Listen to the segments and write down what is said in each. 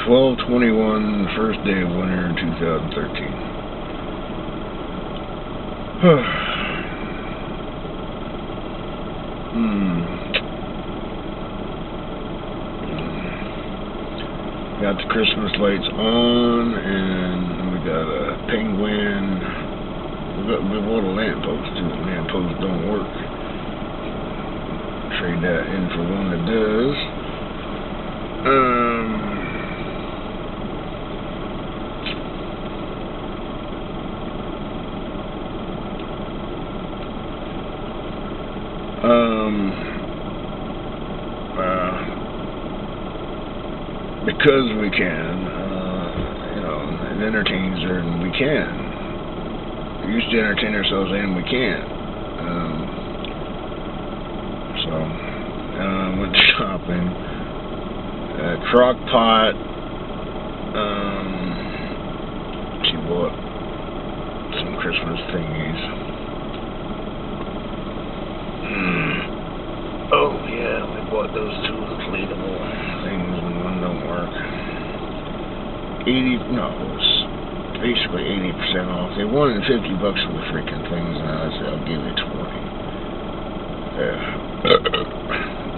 12/21, first day of winter 2013. Got the Christmas lights on, and we got a penguin. We bought a lamppost too. The lamppost don't work. Trade that in for one that does. Because we can, it entertains her, and we can. We used to entertain ourselves, and we can. Went shopping. Crock pot. She bought some Christmas thingies. Oh yeah, we bought those two inflatable things, and one don't work. It was basically 80% off. They wanted $50 for the freaking things, and I said, I'll give you 20.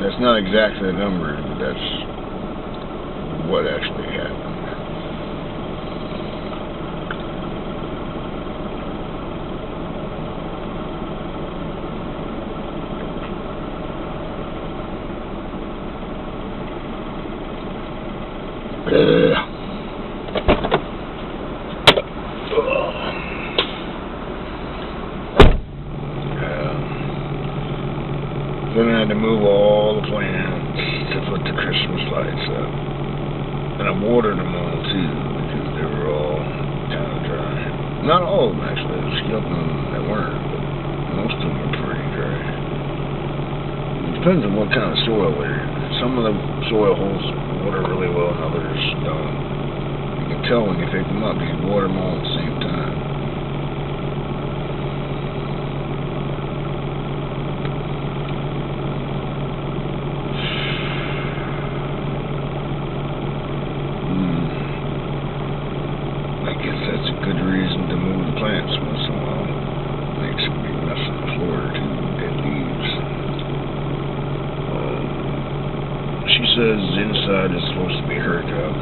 That's not exactly the number, but that's what actually happened. Then I had to move all the plants to put the Christmas lights up. And I watered them all too, because they were all kind of dry. Not all of them actually, there's a few of them that weren't, but most of them were pretty dry. It depends on what kind of soil they're in. Some of the soil holds water really well and others don't. You can tell when you pick them up, you can water them all at the same time. I guess that's a good reason to move the plants once in a while. Makes a big mess on the floor too, dead leaves. She says inside is supposed to be her job.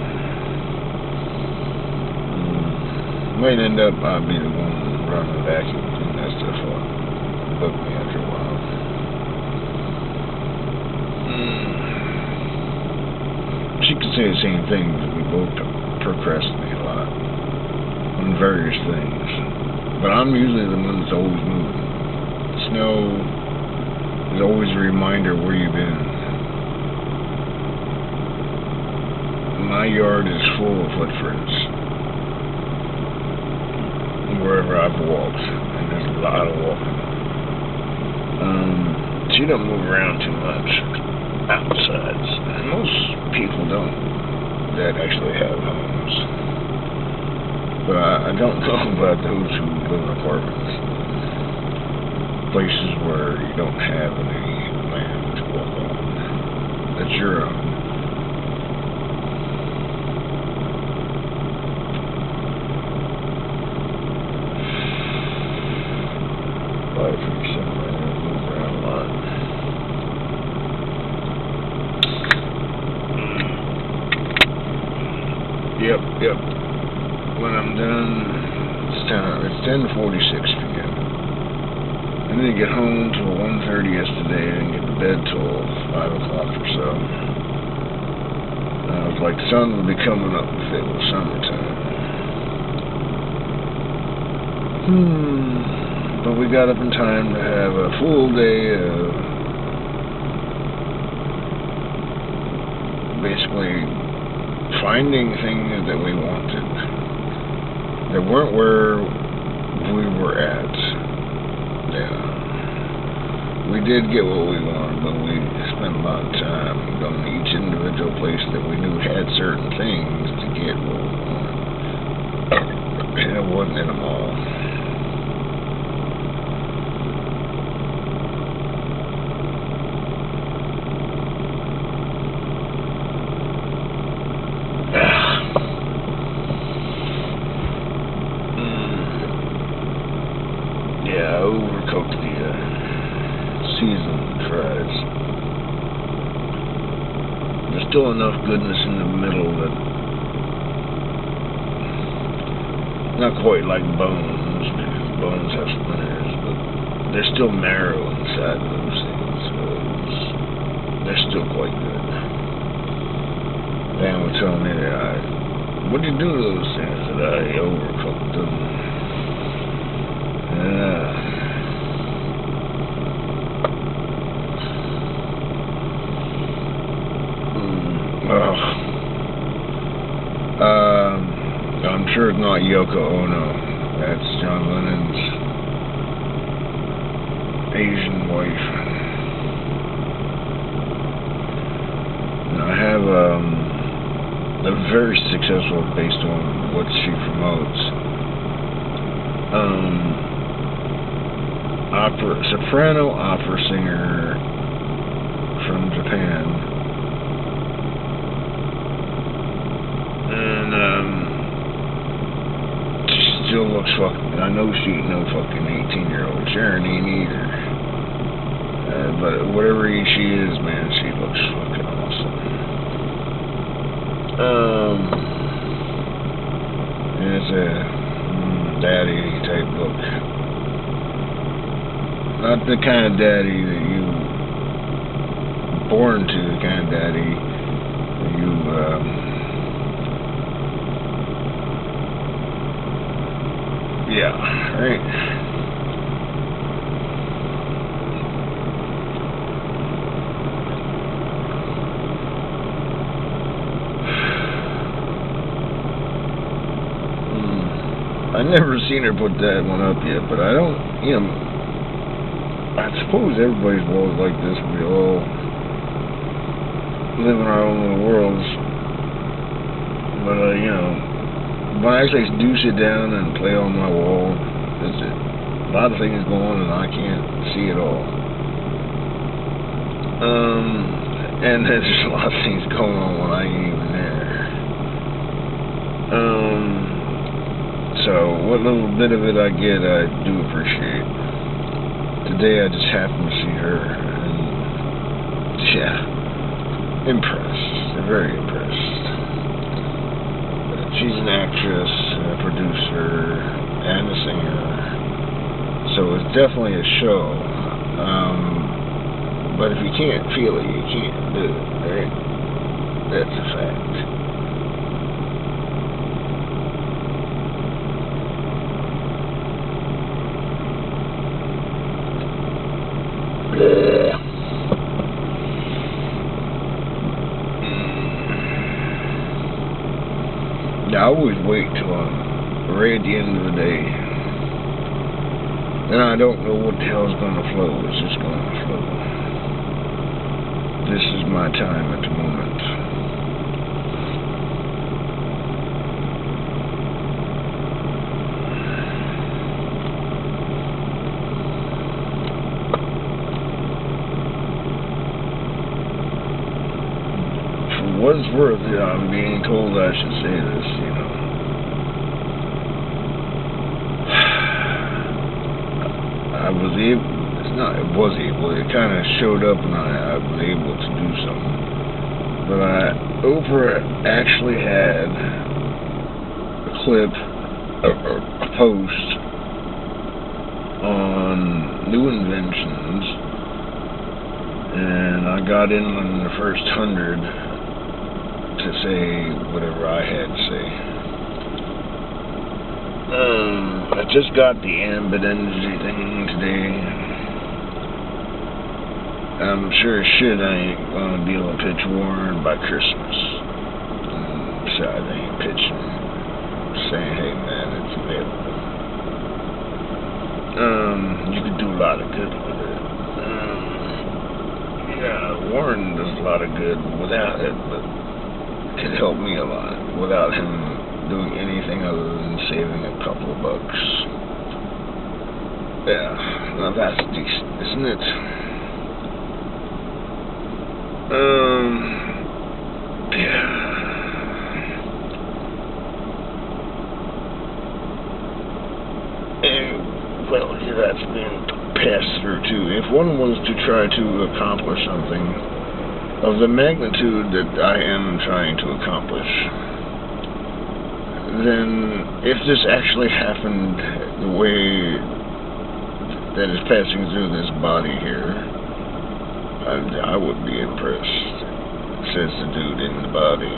Might end up being the one running the vacuum and clean that stuff up. Bug me after a while. She could say the same thing, but we both procrastinate a lot on various things. But I'm usually the one that's always moving. Snow is always a reminder where you've been. My yard is full of footprints wherever I've walked, and there's a lot of walking. She don't move around too much outside. Most people don't that actually have homes, but I don't know about those who live in apartments, places where you don't have any land to walk on. That's your own. Yep. When I'm done, it's 10:46 p.m. I didn't get home till 1:30 yesterday. I didn't get to bed till 5 o'clock or so. I was like, the sun would be coming up if it was summertime. But we got up in time to have a full day of basically finding things that we wanted that weren't where we were at. Yeah. We did get what we wanted, but we spent a lot of time going to each individual place that we knew had certain things to get what we wanted. And it wasn't in them all. still enough goodness in the middle that not quite like bones, because bones have splinters, but there's still marrow inside of those things, so they're still quite good. Dan would tell me that what do you do to those things? That I overcooked them. I'm sure it's not Yoko Ono. That's John Lennon's Asian wife. And I have a very successful, based on what she promotes, soprano opera singer from Japan. And she still looks fucking, I know she ain't no fucking 18-year-old. Sharon ain't either. But whatever she is, man, she looks fucking awesome. It's a daddy type look. Not the kind of daddy that you born to, the kind of daddy that you yeah, right. I never seen her put that one up yet, but I don't, I suppose everybody's world like this. We all live in our own little worlds. But, when I actually do sit down and play on my wall, that's it. A lot of things go on and I can't see it all. And there's just a lot of things going on when I ain't even there. So, what little bit of it I get, I do appreciate. Today I just happened to see her, and yeah, impressed. Very impressed. She's an actress, a producer, and a singer. So it's definitely a show. But if you can't feel it, you can't do it, right? That's a fact. I always wait till I'm right at the end of the day. Then I don't know what the hell's gonna flow. It's just gonna flow. This is my time at the moment. For what it's worth, I'm being told I should say this, it kind of showed up and I was able to do something. But Oprah actually had a clip, a post on new inventions, and I got in on the first 100 to say whatever I had to say. I just got the ambit energy thing today. I'm sure as shit I ain't gonna be able to pitch Warren by Christmas. Besides, I ain't pitching, saying, hey man, it's available. You could do a lot of good with it. Yeah, Warren does a lot of good without it, but it could help me a lot without him doing anything other than saving a couple of bucks. Yeah, now that's decent, isn't it? Yeah. And, well, yeah, that's been passed through too. If one was to try to accomplish something of the magnitude that I am trying to accomplish, then if this actually happened the way that is passing through this body here, I would be impressed, says the dude in the body.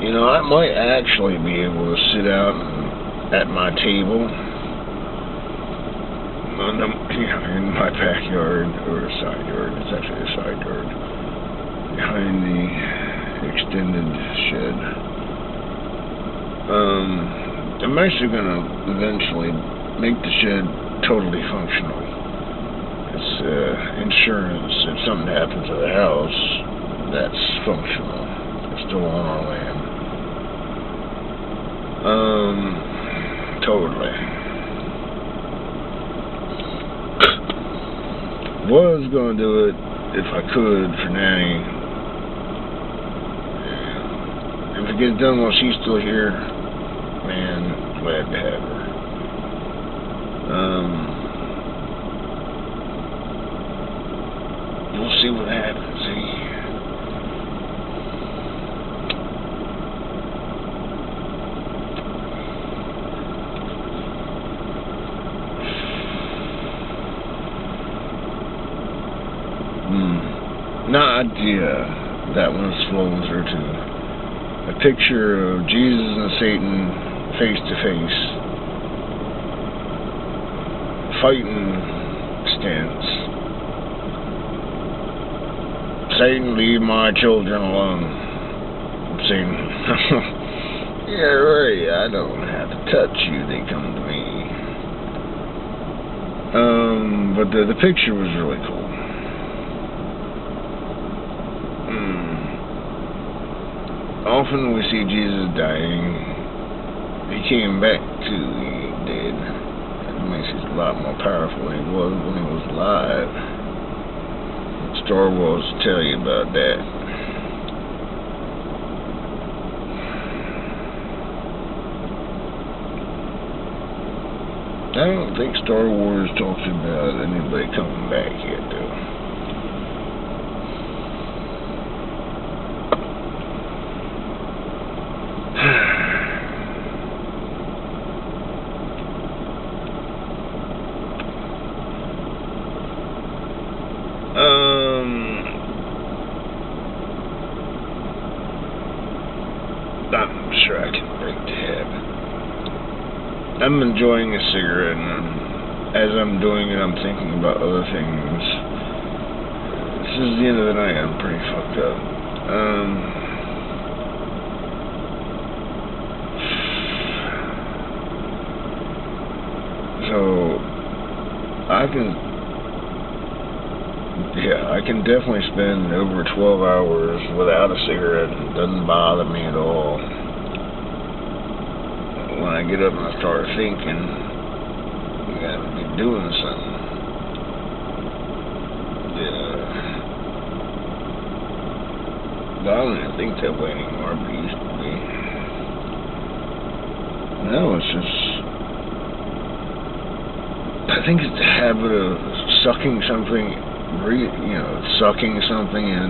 You know, I might actually be able to sit out at my table in my backyard, or a side yard. It's actually a side yard behind the extended shed. I'm actually going to eventually make the shed totally functional. It's insurance. If something happens to the house, that's functional. It's still on our land. Totally. Was gonna do it if I could for Nanny. If it gets done while she's still here, man, glad to have her. We'll see what happens. See. Nadia, that one's flown through too. A picture of Jesus and Satan face to face, fighting stance. Satan, leave my children alone. Satan, yeah, right. I don't have to touch you. They come to me. But the picture was really cool. Often we see Jesus dying. He came back to the dead. That makes him a lot more powerful than he was when he was alive. Star Wars will tell you about that. I don't think Star Wars talks about anybody coming back yet, though. I'm sure I can break the habit. I'm enjoying a cigarette, and as I'm doing it, I'm thinking about other things. This is the end of the night. I'm pretty fucked up. So I can definitely spend over 12 hours without a cigarette. It doesn't bother me at all. When I get up and I start thinking, you gotta be doing something. Yeah. But I don't even think that way anymore, but it used to be. No, it's just, I think it's the habit of sucking something, sucking something in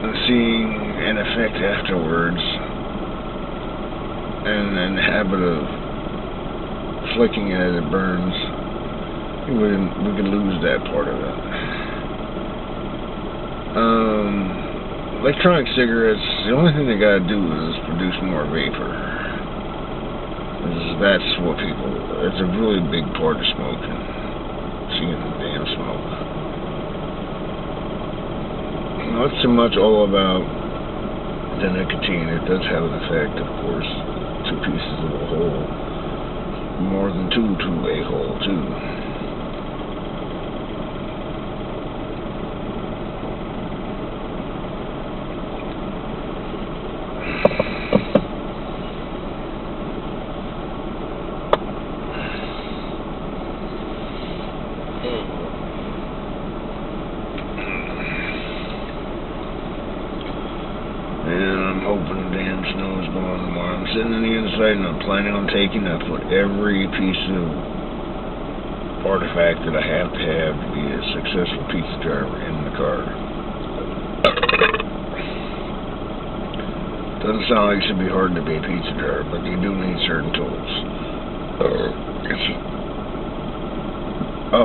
and seeing an effect afterwards, and then the habit of flicking it as it burns. We could lose that part of it. Electronic cigarettes, the only thing they gotta do is produce more vapor. That's what it's a really big part of smoking. Seeing the damn smoke. Not so much all about the nicotine. It does have an effect, of course. Two pieces of a whole. More than two to a whole, too. going on tomorrow. I'm sitting on the inside and I'm planning on taking. I put every piece of artifact that I have to be a successful pizza driver in the car. Doesn't sound like it should be hard to be a pizza driver, but you do need certain tools.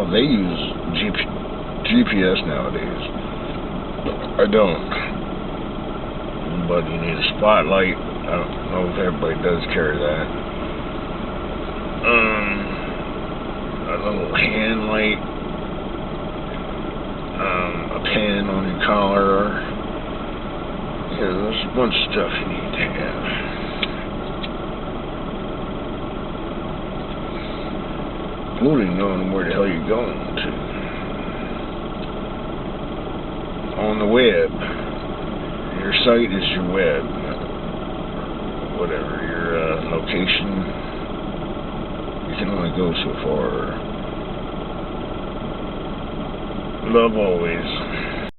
They use GPS nowadays. I don't. But you need a spotlight. I don't know if everybody does carry that. A little hand light. A pen on your collar. Yeah, there's a bunch of stuff you need to have. Including knowing where the hell you're going to. On the web. Your site is your web. Whatever, your location. You can only go so far. Love always.